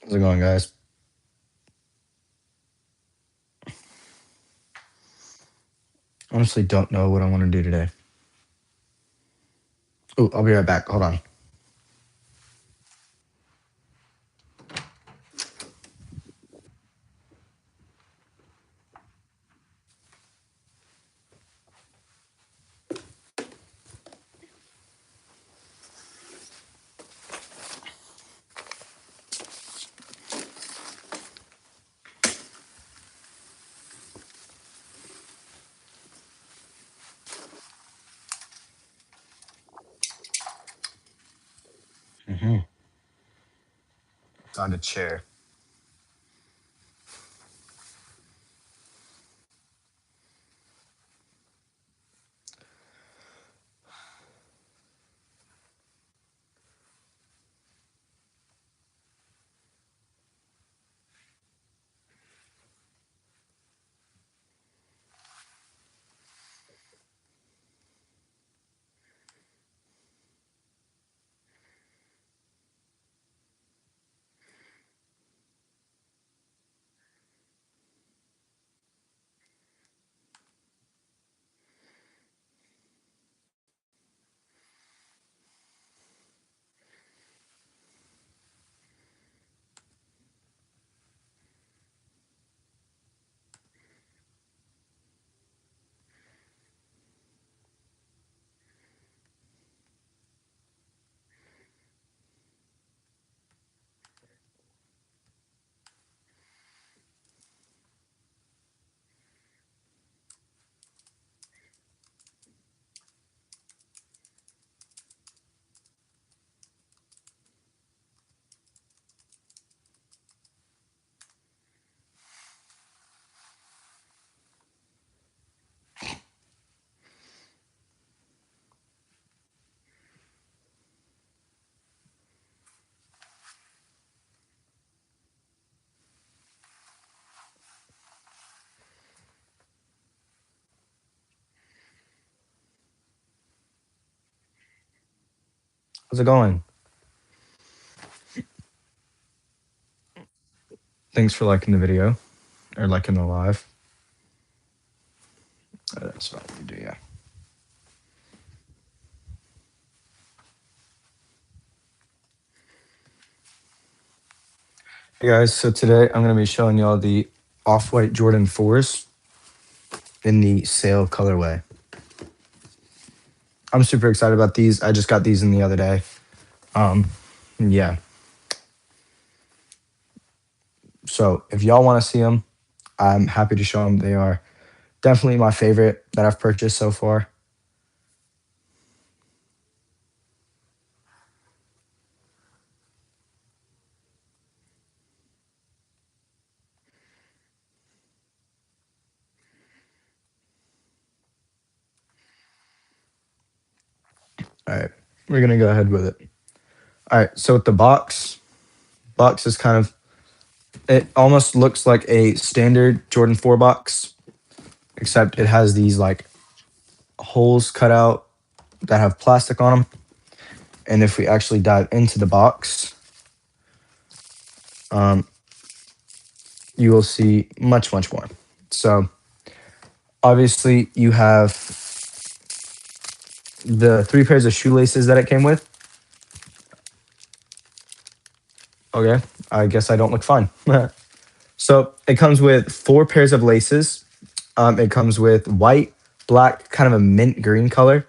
How's it going, guys? Honestly, don't know what I want to do today. Oh, I'll be right back. Hold on. Found a chair. How's it going? Thanks for liking the video or liking the live. That's what you do, yeah. Hey guys, so today I'm going to be showing y'all the Off-White Jordan 4s in the sale colorway. I'm super excited about these. I just got these in the other day. Yeah. So if y'all want to see them, I'm happy to show them. They are definitely my favorite that I've purchased so far. All right, we're going to go ahead with it. All right, so with the box is kind of, it almost looks like a standard Jordan 4 box, except it has these like holes cut out that have plastic on them. And if we actually dive into the box, you will see much, much more. So obviously you have the 3 pairs of shoelaces that it came with. Okay, I guess I don't look fine. So it comes with 4 pairs of laces. It comes with white, black, kind of a mint green color,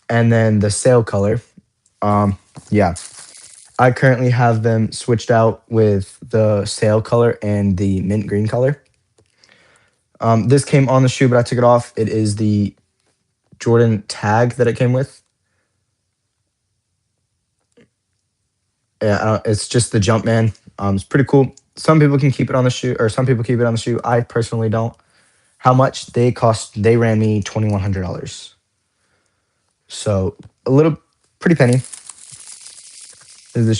and then the sail color. Yeah, I currently have them switched out with the sail color and the mint green color. This came on the shoe, but I took it off. It is the Jordan tag that it came with. Yeah, it's just the Jumpman. It's pretty cool. Some people can keep it on the shoe, or some people keep it on the shoe. I personally don't. How much they cost? They ran me $2,100. So a little pretty penny. The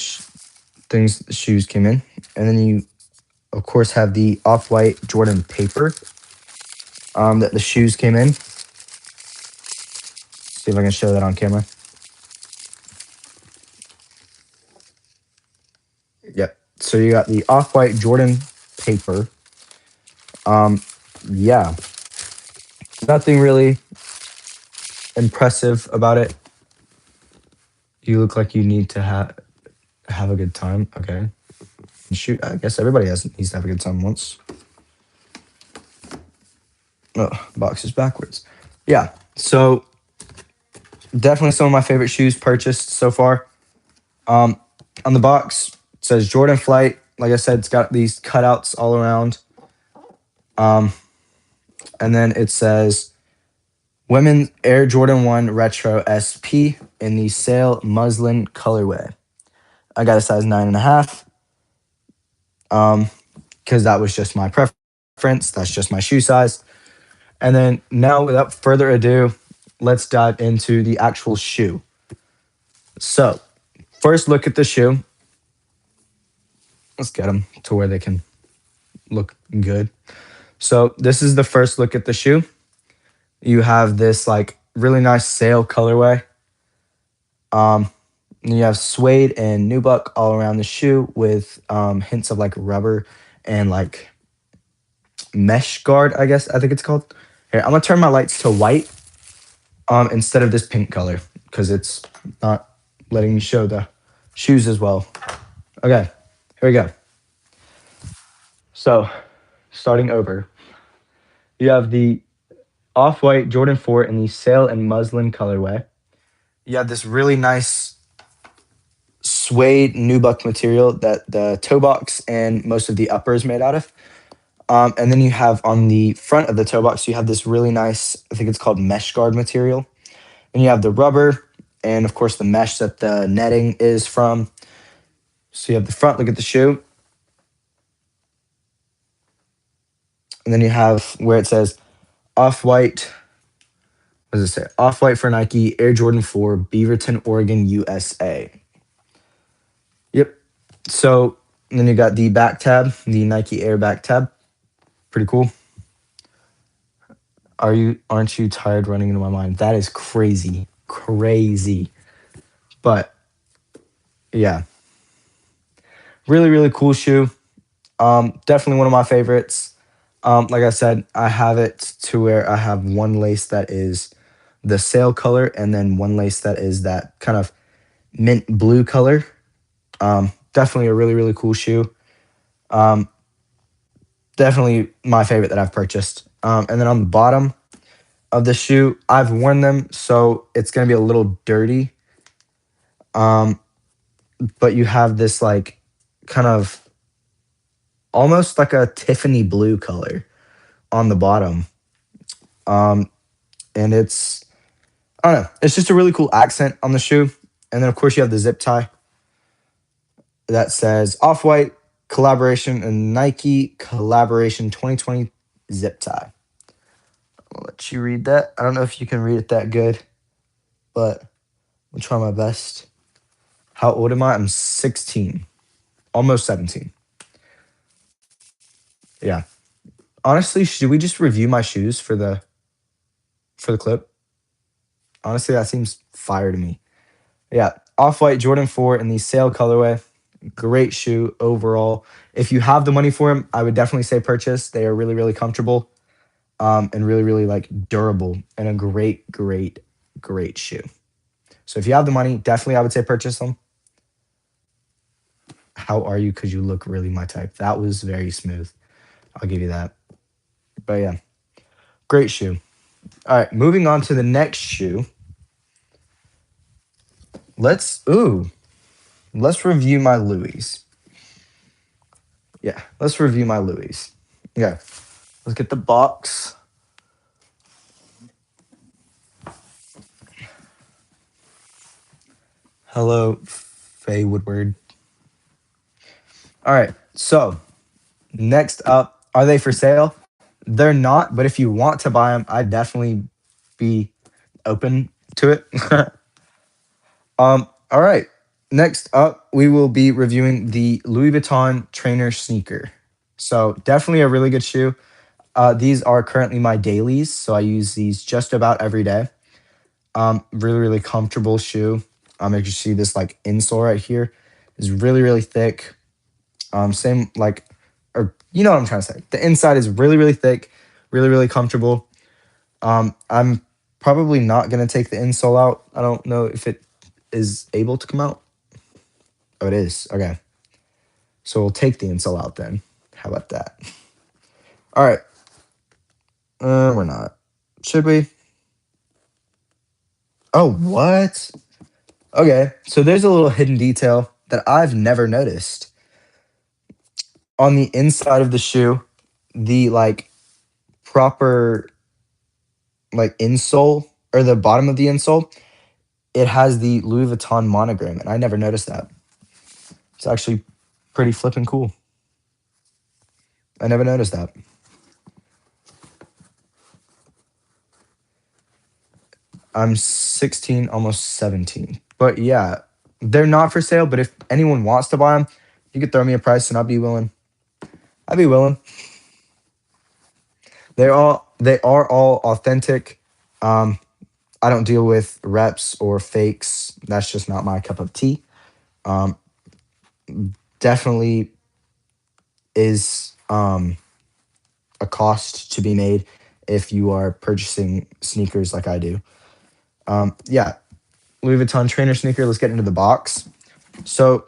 things the shoes came in, and then you, of course, have the Off-White Jordan paper that the shoes came in. See if I can show that on camera. Yep. So you got the off-white Jordan paper. Um, yeah, nothing really impressive about it. You look like you need to have a good time. Okay, shoot. I guess everybody needs to have a good time once. Oh, box is backwards. Yeah. So definitely some of my favorite shoes purchased so far. On the box it says Jordan Flight. Like I said, it's got these cutouts all around. And then it says Women Air Jordan 1 Retro SP in the sail muslin colorway. I got a size 9.5. Because that was just my preference. That's just my shoe size. And then now, without further ado, let's dive into the actual shoe. So, first look at the shoe. Let's get them to where they can look good. So, this is the first look at the shoe. You have this like really nice sail colorway. And you have suede and nubuck all around the shoe with hints of like rubber and like mesh guard, I guess. I think it's called. Here, I'm gonna turn my lights to white instead of this pink color because it's not letting me show the shoes as well. Okay, here we go. So, starting over, you have the off-white Jordan 4 in the sail and muslin colorway. You have this really nice suede nubuck material that the toe box and most of the upper is made out of. And then you have on the front of the toe box, you have this really nice, I think it's called mesh guard material. And you have the rubber and, of course, the mesh that the netting is from. So you have the front look at the shoe. And then you have where it says off-white. What does it say? Off-white for Nike, Air Jordan 4, Beaverton, Oregon, USA. Yep. So and then you got the back tab, the Nike Air back tab. Pretty cool. Aren't you tired running into my mind? That is crazy. Crazy. But yeah. Really, really cool shoe. Definitely one of my favorites. Like I said, I have it to where I have one lace that is the sail color and then one lace that is that kind of mint blue color. Definitely a really, really cool shoe. Definitely my favorite that I've purchased. And then on the bottom of the shoe, I've worn them, so it's going to be a little dirty. But you have this like kind of almost like a Tiffany blue color on the bottom. And it's, I don't know, it's just a really cool accent on the shoe. And then, of course, you have the zip tie that says Off-White collaboration and Nike collaboration 2020 zip tie. I'll let you read that. I don't know if you can read it that good, but I'll try my best. How old am I? I'm 16, almost 17. Yeah. Honestly, should we just review my shoes for the clip? Honestly, that seems fire to me. Yeah, Off-White Jordan 4 in the sail colorway. Great shoe overall. If you have the money for them, I would definitely say purchase. They are really, really comfortable and really, really like durable and a great, great, great shoe. So if you have the money, definitely I would say purchase them. How are you? Because you look really my type. That was very smooth. I'll give you that. But yeah, great shoe. All right, moving on to the next shoe. Let's review my Louis. Yeah, let's review my Louis. Okay, let's get the box. Hello, Faye Woodward. All right, so next up, are they for sale? They're not, but if you want to buy them, I'd definitely be open to it. All right. Next up, we will be reviewing the Louis Vuitton trainer sneaker. So definitely a really good shoe. These are currently my dailies, so I use these just about every day. Really, really comfortable shoe. As you see, this like insole right here is really, really thick. Same like, or you know what I'm trying to say. The inside is really really thick, really really comfortable. I'm probably not gonna take the insole out. I don't know if it is able to come out. Oh, it is. Okay, so we'll take the insole out then. How about that? All right. We're not. Should we? Oh, what? Okay, so there's a little hidden detail that I've never noticed on the inside of the shoe. The like proper like insole or the bottom of the insole, it has the Louis Vuitton monogram, and I never noticed that. It's actually pretty flipping cool. I never noticed that. I'm 16, almost 17. But yeah, they're not for sale. But if anyone wants to buy them, you could throw me a price, and I'd be willing. I'd be willing. They are all authentic. Um, I don't deal with reps or fakes. That's just not my cup of tea. Um, Definitely is a cost to be made if you are purchasing sneakers like I do. Yeah, Louis Vuitton trainer sneaker. Let's get into the box. So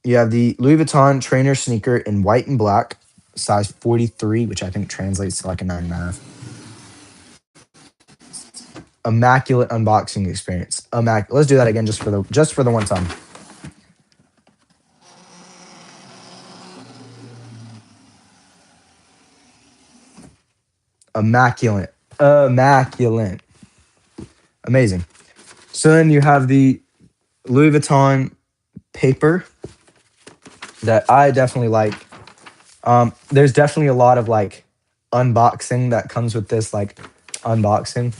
you have the Louis Vuitton trainer sneaker in white and black, size 43, which I think translates to like a 9.5. Immaculate unboxing experience. Let's do that again just for the one time. Immaculate. Immaculate. Amazing. So then you have the Louis Vuitton paper that I definitely like. There's definitely a lot of like unboxing that comes with this, like unboxing.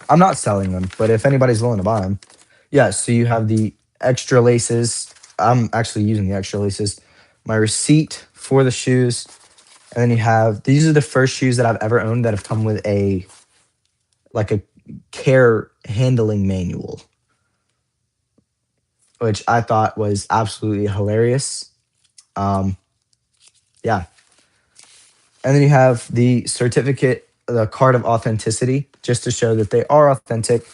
I'm not selling them, but if anybody's willing to buy them, yeah. So you have the extra laces. I'm actually using the extra laces. My receipt for the shoes, and then you have these are the first shoes that I've ever owned that have come with a like a care handling manual, which I thought was absolutely hilarious. Um, yeah. And then you have the certificate, the card of authenticity, just to show that they are authentic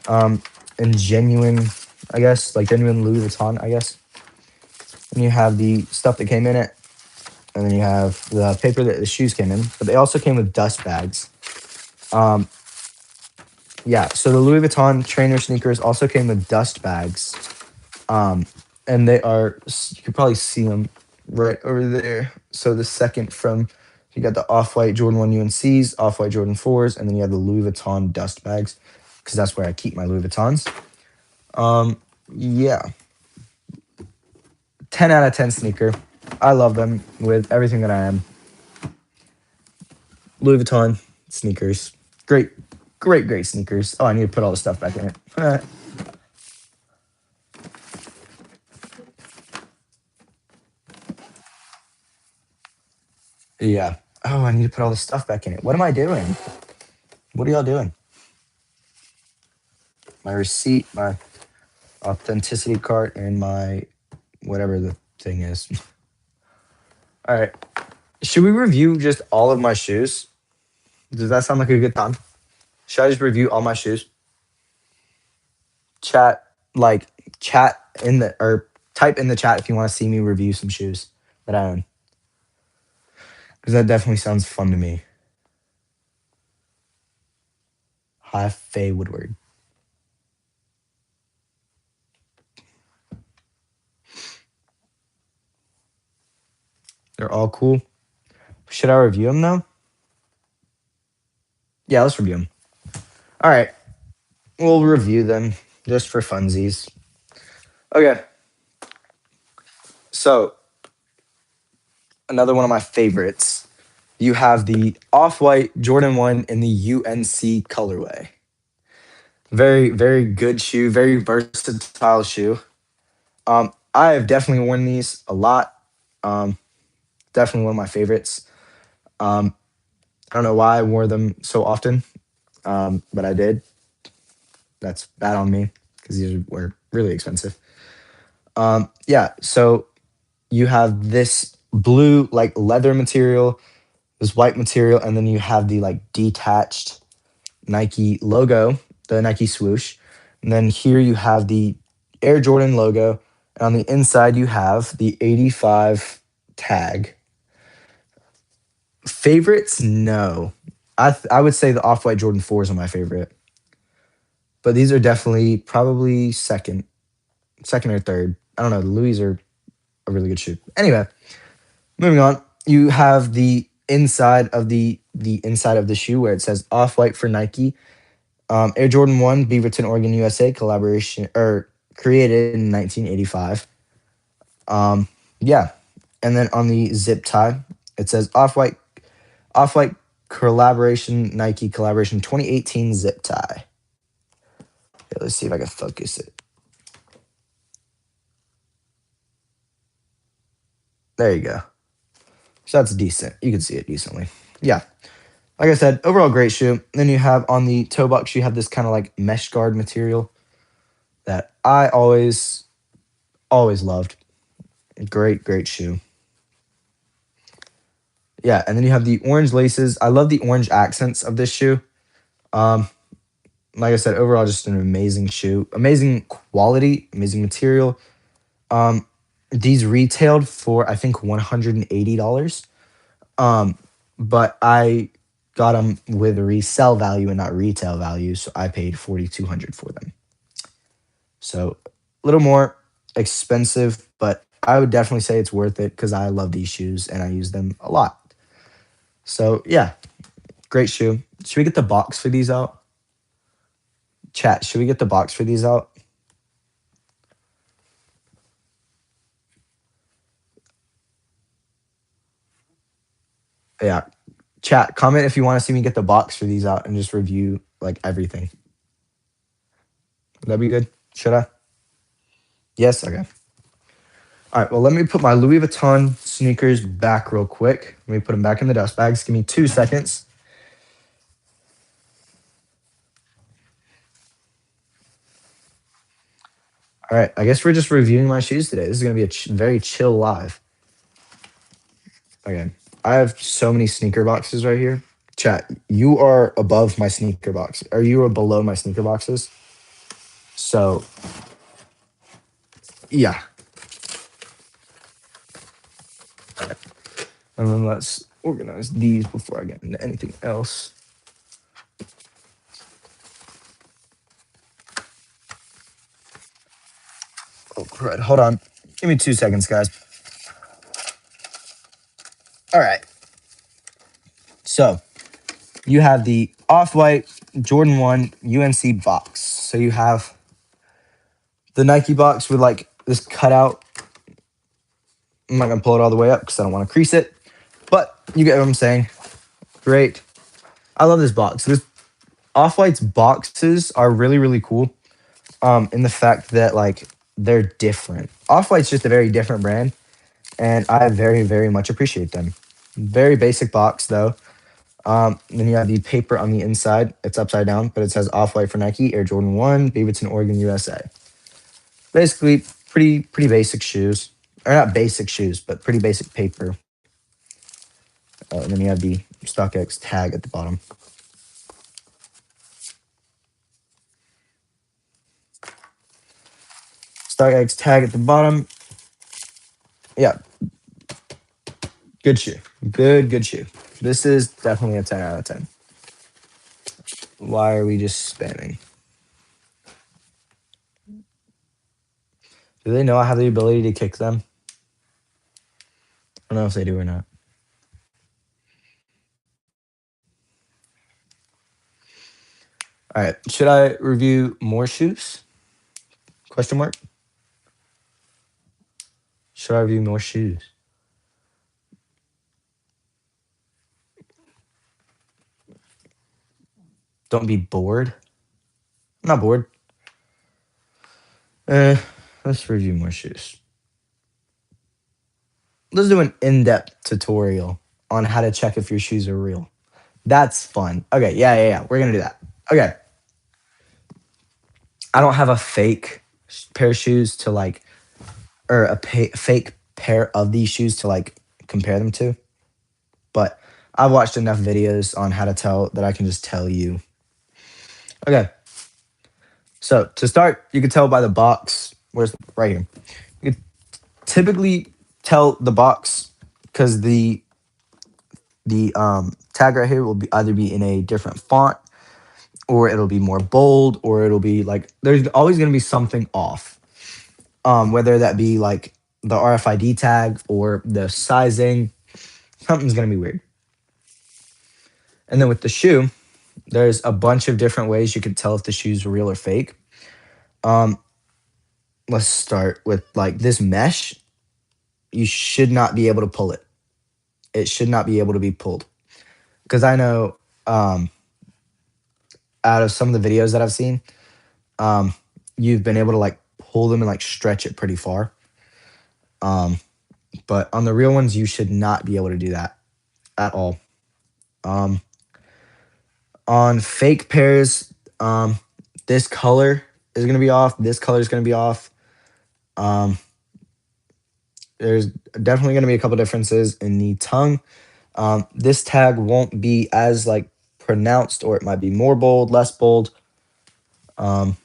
um, and genuine, I guess, like genuine Louis Vuitton, I guess. And you have the stuff that came in it. And then you have the paper that the shoes came in, but they also came with dust bags. Um, yeah, so the Louis Vuitton trainer sneakers also came with dust bags. Um, and they are, you could probably see them right over there. So the second from, you got the off-white Jordan 1 UNCs, off-white Jordan 4s, and then you have the Louis Vuitton dust bags because that's where I keep my Louis Vuittons. Yeah, 10 out of 10 sneaker. I love them with everything that I am. Louis Vuitton sneakers. Great, great, great sneakers. Oh, I need to put all the stuff back in it. Yeah. Oh, I need to put all the stuff back in it. What am I doing? What are y'all doing? My receipt, my authenticity card, and my whatever the thing is. All right. Should we review just all of my shoes? Does that sound like a good time? Should I just review all my shoes? Chat, like, chat in the, or type in the chat if you want to see me review some shoes that I own. Because that definitely sounds fun to me. Hi, Faye Woodward. They're all cool. Should I review them though? Yeah, let's review them. All right. We'll review them just for funsies. Okay. So, another one of my favorites. You have the off-white Jordan 1 in the UNC colorway. Very, very good shoe, very versatile shoe. I have definitely worn these a lot. Um, Definitely one of my favorites. Um, I don't know why I wore them so often, but I did. That's bad on me because these were really expensive. Yeah, so you have this blue like leather material, this white material, and then you have the like detached Nike logo, the Nike swoosh. And then here you have the Air Jordan logo. And on the inside, you have the 85 tag. Favorites? No. I would say the Off White Jordan 4s are my favorite. But these are definitely probably second or third. I don't know. The Louis are a really good shoe. Anyway, moving on. You have the inside of the inside of the shoe where it says Off White for Nike. Air Jordan 1, Beaverton, Oregon, USA, collaboration or created in 1985. Um, yeah. And then on the zip tie, it says Off White collaboration, Nike collaboration 2018 zip tie. Okay, let's see if I can focus it. There you go. So that's decent. You can see it decently. Yeah. Like I said, overall great shoe. Then you have on the toe box, you have this kind of like mesh guard material that I always loved. Great shoe. Yeah, and then you have the orange laces. I love the orange accents of this shoe. Um, like I said, overall, just an amazing shoe, amazing quality, amazing material. Um, these retailed for I think $180. Um, but I got them with resale value and not retail value, so I paid 4,200 for them. So a little more expensive, but I would definitely say it's worth it because I love these shoes and I use them a lot. So yeah, great shoe. Should we get the box for these out? Chat, should we get the box for these out? Yeah. Chat, comment if you want to see me get the box for these out and just review like everything. Would that be good? Should I? Yes? Okay. All right. Well, let me put my Louis Vuitton sneakers back real quick. Let me put them back in the dust bags. Give me 2 seconds. All right. I guess we're just reviewing my shoes today. This is going to be a very chill live. Okay. I have so many sneaker boxes right here. Chat, you are above my sneaker box. Or you are below my sneaker boxes. So, yeah. And then let's organize these before I get into anything else. Oh, crud. Hold on. Give me 2 seconds, guys. All right. So, you have the Off-White Jordan 1 UNC box. So, you have the Nike box with like this cutout. I'm not going to pull it all the way up because I don't want to crease it. But you get what I'm saying. Great. I love this box. This Off-White's boxes are really cool. In the fact that like they're different. Off-White's just a very different brand, and I very much appreciate them. Very basic box though. Then you have the paper on the inside. It's upside down, but it says Off-White for Nike, Air Jordan 1, Beaverton, Oregon, USA. Basically, pretty basic shoes. Or not basic shoes, but pretty basic paper. And then you have the StockX tag at the bottom. StockX tag at the bottom. Yeah. Good shoe. Good shoe. This is definitely a 10 out of 10. Why are we just spamming? Do they know I have the ability to kick them? I don't know if they do or not. All right. Should I review more shoes? Question mark. Should I review more shoes? Don't be bored. I'm not bored. Let's review more shoes. Let's do an in-depth tutorial on how to check if your shoes are real. That's fun. Okay, yeah. We're gonna do that. Okay. I don't have a fake pair of shoes to like, or a fake pair of these shoes to like compare them to, but I've watched enough videos on how to tell that I can just tell you. Okay, so to start, you can tell by the box. Where's right here? You can typically tell the box because the tag right here will be either be in a different font, or it'll be more bold, or it'll be like there's always going to be something off. Whether that be like the RFID tag or the sizing, something's going to be weird. And then with the shoe, there's a bunch of different ways you can tell if the shoe's real or fake. Um, let's start with like this mesh. You should not be able to pull it. It should not be able to be pulled. Because I know um, out of some of the videos that I've seen, um, you've been able to like pull them and like stretch it pretty far. Um, but on the real ones, you should not be able to do that at all. Um, on fake pairs, this color is going to be off. This color is going to be off. Um, there's definitely going to be a couple differences in the tongue. This tag won't be as like pronounced, or it might be more bold, less bold. Um,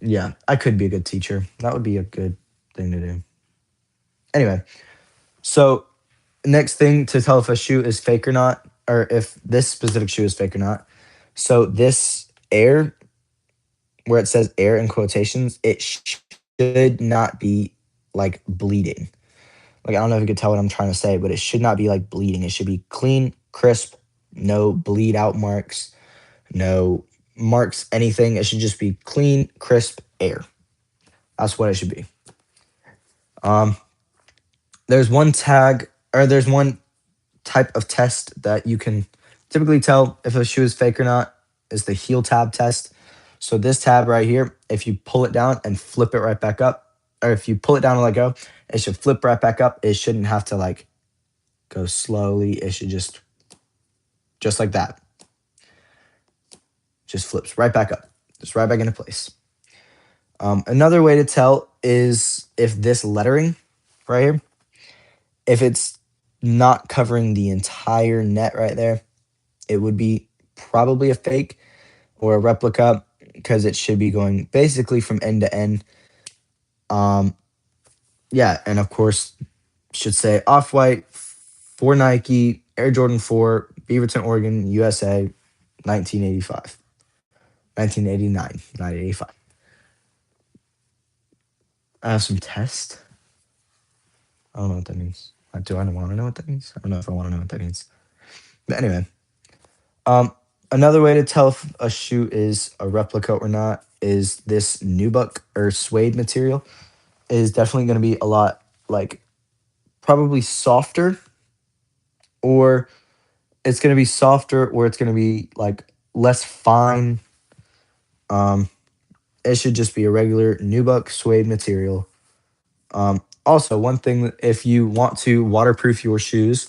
yeah, I could be a good teacher. That would be a good thing to do. Anyway, so next thing to tell if a shoe is fake or not, or if this specific shoe is fake or not. So this air, where it says air in quotations, it should not be like bleeding. Like I don't know if you could tell what I'm trying to say, but it should not be like bleeding. It should be clean, crisp, no bleed out marks, no marks, anything. It should just be clean, crisp air. That's what it should be. Um, there's one tag, or there's one type of test that you can typically tell if a shoe is fake or not, is the heel tab test. So this tab right here, if you pull it down and flip it right back up, or if you pull it down and let go, it should flip right back up. It shouldn't have to like go slowly. It should just like that. Just flips right back up, just right back into place. Another way to tell is if this lettering right here, if it's not covering the entire net right there, it would be probably a fake or a replica, because it should be going basically from end to end. Yeah, and of course, should say Off-White for Nike, Air Jordan 4, Beaverton, Oregon, USA, 1985. 1989, not 85. I have some test. I don't know what that means. Do I want to know what that means? I don't know if I want to know what that means. But anyway, another way to tell if a shoe is a replica or not is this nubuck or suede material is definitely going to be a lot like probably softer, or it's going to be softer, or it's going to be like less fine. Um, it should just be a regular nubuck suede material. Also, one thing, if you want to waterproof your shoes,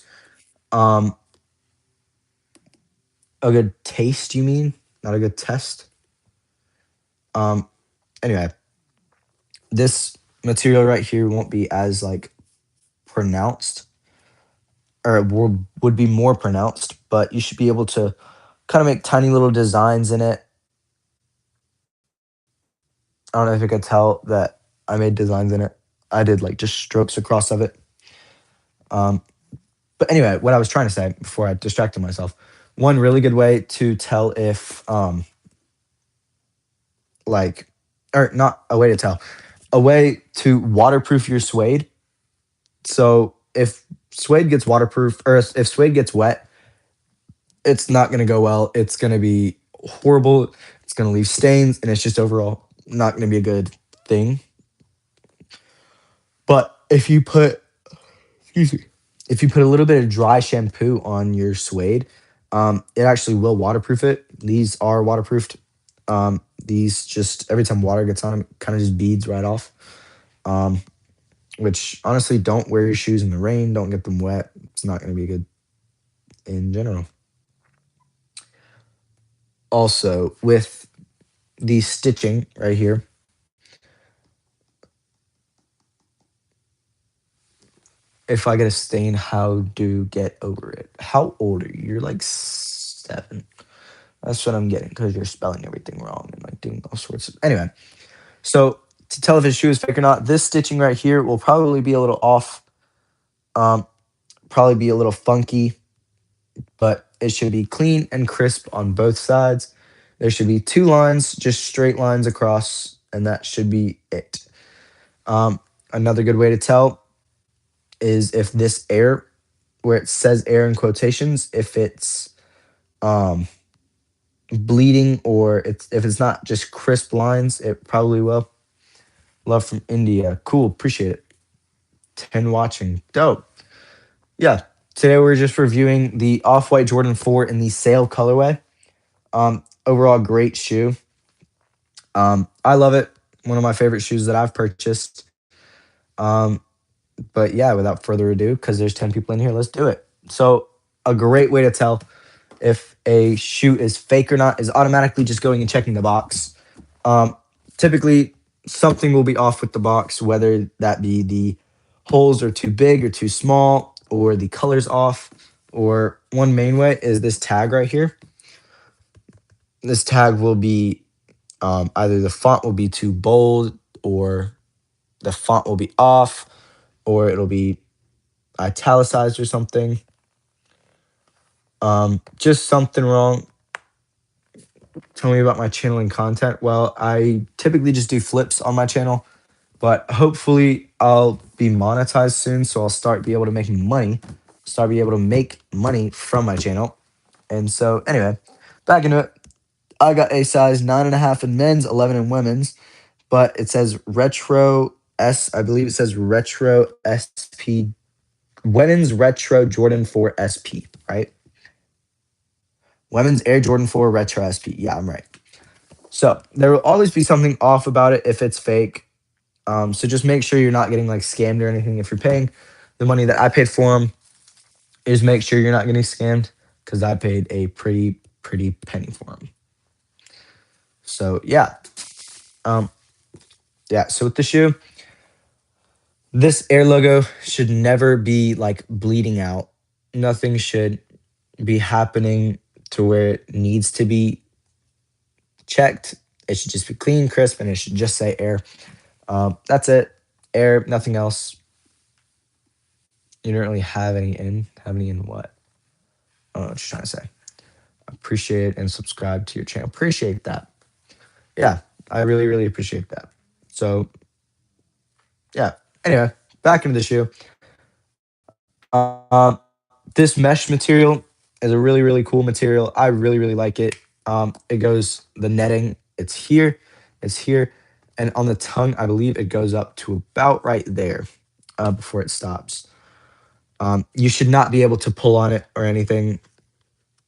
um, a good taste, you mean, not a good test. Um, anyway, this material right here won't be as like pronounced, or it would be more pronounced, but you should be able to kind of make tiny little designs in it. I don't know if you could tell that I made designs in it. I did like just strokes across of it. Um, but anyway, what I was trying to say before I distracted myself, one really good way to tell if like, or not a way to tell, a way to waterproof your suede. So if suede gets waterproof, or if suede gets wet, it's not going to go well. It's going to be horrible. It's going to leave stains, and it's just overall not going to be a good thing. But if you put, excuse me, if you put a little bit of dry shampoo on your suede, it actually will waterproof it. These are waterproofed. These just every time water gets on them, it kind of just beads right off. Which honestly, don't wear your shoes in the rain. Don't get them wet. It's not going to be good in general. Also, with the stitching right here, If I get a stain, how to get over it? How old are you? You're like 7. That's what I'm getting because you're spelling everything wrong and like doing all sorts of. Anyway, so to tell if his shoe is fake or not, this stitching right here will probably be a little off, um, probably be a little funky, but it should be clean and crisp on both sides. There should be 2 lines, just straight lines across, and that should be it. Um, Another good way to tell is if this air, where it says air in quotations, if it's um, bleeding or if it's not just crisp lines, it probably will. Love from India. Cool. Appreciate it. 10 watching. Dope. Yeah. Today we're just reviewing the Off-White Jordan 4 in the Sail colorway. Overall, great shoe. I love it. One of my favorite shoes that I've purchased. Um, but yeah, without further ado, because there's 10 people in here, let's do it. So, a great way to tell if a shoe is fake or not is automatically just going and checking the box. Um, Typically, something will be off with the box, whether that be the holes are too big or too small, or the color's off. Or one main way is this tag right here. This tag will be either the font will be too bold, or the font will be off, or it'll be italicized or something. Just something wrong. Tell me about my channel and content. Well, I typically just do flips on my channel, but hopefully I'll be monetized soon, so I'll start be able to make money, start be able to make money from my channel. And so anyway, back into it. I got a size 9.5 in men's, 11 in women's, but it says retro S. I believe it says retro SP, women's retro Jordan 4 SP, right? Women's Air Jordan 4 retro SP. Yeah, I'm right. So there will always be something off about it if it's fake. So just make sure you're not getting like scammed or anything. If you're paying the money that I paid for them, is make sure you're not getting scammed, because I paid a pretty penny for them. So yeah, um, yeah. So with the shoe, this Air logo should never be like bleeding out. Nothing should be happening to where it needs to be checked. It should just be clean, crisp, and it should just say Air. That's it. Air, nothing else. You don't really have any in. Have any in what? I don't know what you're trying to say. Appreciate and subscribe to your channel. Appreciate that. Yeah, I really appreciate that. So yeah. Anyway, back into the shoe. Um, this mesh material is a really cool material. I really like it. It goes the netting. It's here, and on the tongue, I believe it goes up to about right there before it stops. You should not be able to pull on it or anything.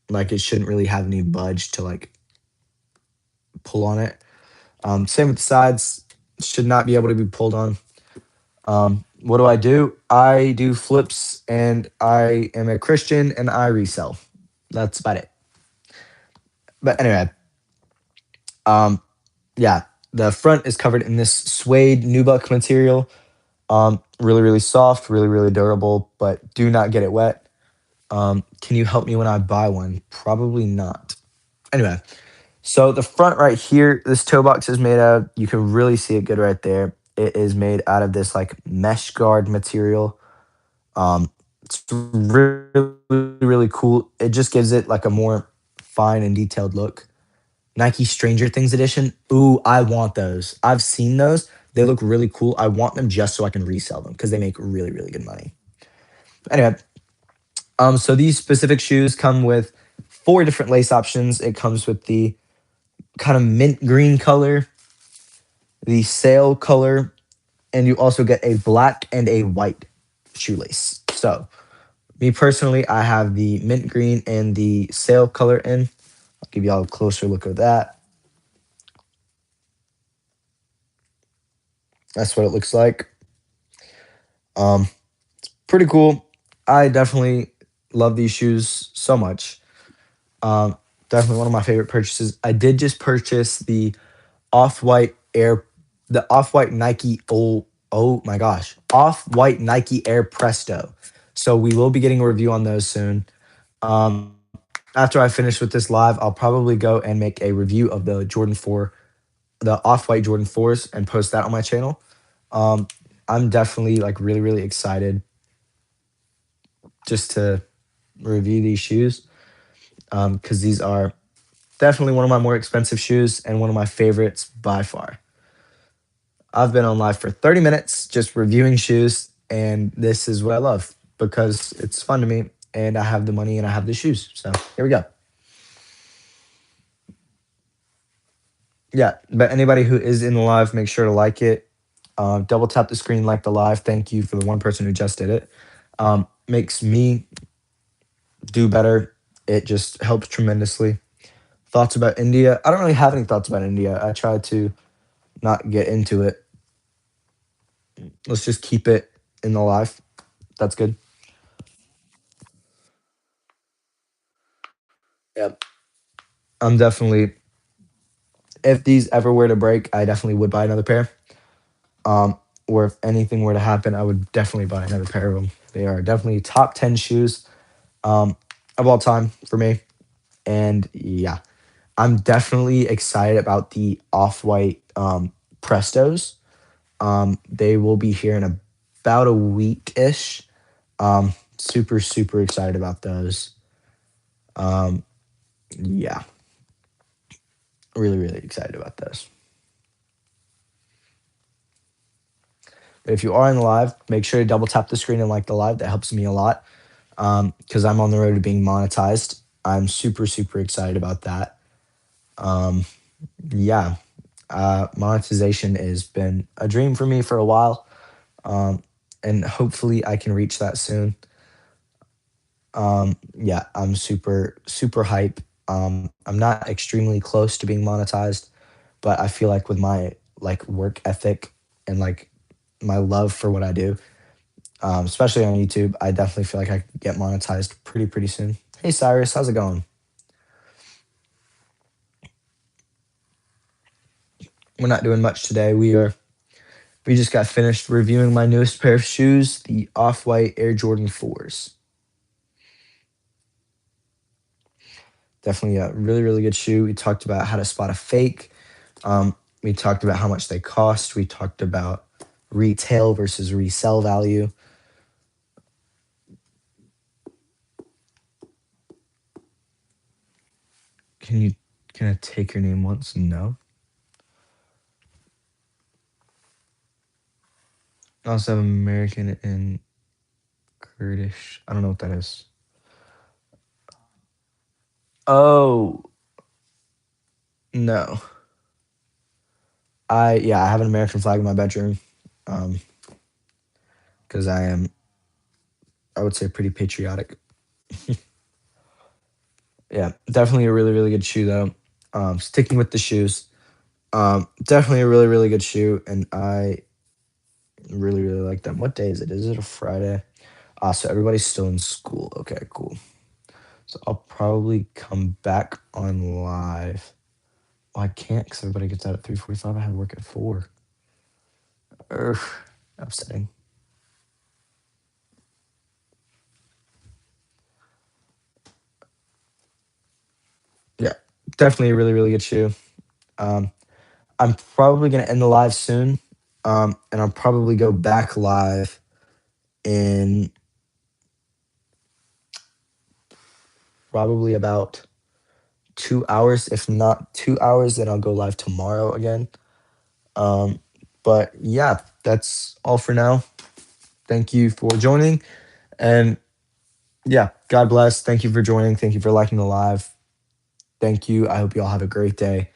Like, it shouldn't really have any budge to like pull on it. Same with the sides. Should not be able to be pulled on. What do? I do flips, and I am a Christian, and I resell. That's about it. But anyway, um, yeah, the front is covered in this suede nubuck material. Really soft, really durable, but do not get it wet. Can you help me when I buy one? Probably not. Anyway, so the front right here, this toe box is made out of, you can really see it good right there. It is made out of this like mesh guard material. It's really cool. It just gives it like a more fine and detailed look. Nike Stranger Things edition. Ooh, I want those. I've seen those. They look really cool. I want them just so I can resell them because they make really good money. Anyway, so these specific shoes come with 4 different lace options. It comes with the kind of mint green color, the sail color, and you also get a black and a white shoelace. So, me personally, I have the mint green and the sail color in. I'll give y'all a closer look at that. That's what it looks like. Pretty cool. I definitely love these shoes so much. Um, Definitely one of my favorite purchases. I did just purchase the off-white air, the off-white Nike old Oh my gosh, off-white Nike Air Presto. So we will be getting a review on those soon. After I finish with this live, I'll probably go and make a review of the Jordan 4, the off-white Jordan 4s, and post that on my channel. Um, I'm definitely like really, really excited just to review these shoes because these are definitely one of my more expensive shoes and one of my favorites by far. I've been on live for 30 minutes just reviewing shoes, and this is what I love because it's fun to me and I have the money and I have the shoes. So here we go. Yeah, but anybody who is in the live, make sure to like it. Double tap the screen, like the live. Thank you for the one person who just did it. Makes me do better. It just helps tremendously. Thoughts about India? I don't really have any thoughts about India. I try to not get into it. Let's just keep it in the live. That's good. Yep. I'm definitely, if these ever were to break, I definitely would buy another pair. Um, or if anything were to happen, I would definitely buy another pair of them. They are definitely top 10 shoes um, of all time for me. And yeah, I'm definitely excited about the off white Prestos. They will be here in about a week ish. Super, super excited about those. Um, yeah, really, really excited about those. If you are in the live, make sure to double tap the screen and like the live. That helps me a lot because I'm on the road to being monetized. I'm super, super excited about that. Um, yeah, monetization has been a dream for me for a while, um, and hopefully I can reach that soon. Yeah, I'm super, super hype. I'm not extremely close to being monetized, but I feel like with my like work ethic and like my love for what I do, especially on YouTube, I definitely feel like I could get monetized pretty soon. Hey Cyrus, how's it going? We're not doing much today. We just got finished reviewing my newest pair of shoes, the Off-White Air Jordan 4s. Definitely a really, really good shoe. We talked about how to spot a fake. We talked about how much they cost. We talked about retail versus resell value. Can you can I take your name once? No. I also have American and Kurdish. I don't know what that is. Oh no. I have an American flag in my bedroom. Um, because I am, I would say, pretty patriotic. Yeah, definitely a really, really good shoe though. Sticking with the shoes, definitely a really, really good shoe, and I really, really like them. What day is it? Is it a Friday? So everybody's still in school. Okay, cool. So I'll probably come back on live. Well, I can't because everybody gets out at 3:45. I have work at 4. Ugh, upsetting. Yeah, definitely a really, really good shoe. Um, I'm probably gonna end the live soon, and I'll probably go back live in probably about 2 hours. If not 2 hours, then I'll go live tomorrow again. Um, but yeah, that's all for now. Thank you for joining, and yeah, God bless. Thank you for joining. Thank you for liking the live. Thank you. I hope you all have a great day.